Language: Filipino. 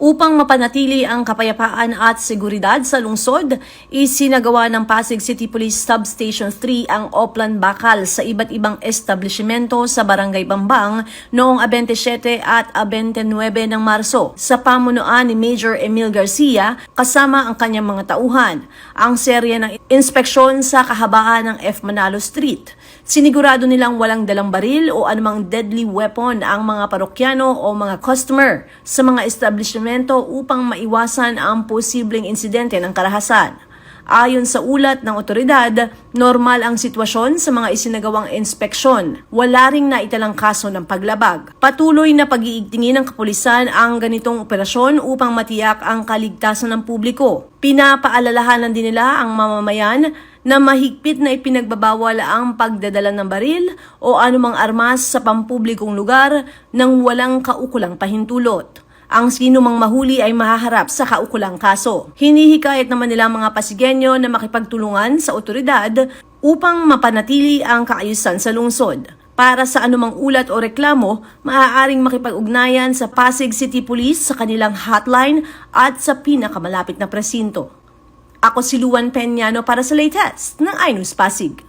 Upang mapanatili ang kapayapaan at seguridad sa lungsod, isinagawa ng Pasig City Police Substation 3 ang Oplan Bakal sa iba't ibang establishmento sa Barangay Bambang noong 27 at 29 ng Marso sa pamunuan ni Major Emil Garcia kasama ang kanyang mga tauhan. Ang serye ng inspeksyon sa kahabaan ng F. Manalo Street. Sinigurado nilang walang dalang baril o anumang deadly weapon ang mga parokyano o mga customer sa mga establishmento upang maiwasan ang posibleng insidente ng karahasan. Ayon sa ulat ng otoridad, normal ang sitwasyon sa mga isinagawang inspeksyon. Wala ring naitalang kaso ng paglabag. Patuloy na pag-iigtingin ng kapulisan ang ganitong operasyon upang matiyak ang kaligtasan ng publiko. Pinapaalalahanan din nila ang mamamayan na mahigpit na ipinagbabawal ang pagdadala ng baril o anumang armas sa pampublikong lugar nang walang kaukulang pahintulot. Ang sinumang mahuli ay mahaharap sa kaukulang kaso. Hinihikayat naman nila mga Pasigueño na makipagtulungan sa otoridad upang mapanatili ang kaayusan sa lungsod. Para sa anumang ulat o reklamo, maaaring makipag-ugnayan sa Pasig City Police sa kanilang hotline at sa pinakamalapit na presinto. Ako si Luan Peñano para sa latest ng iNews Pasig.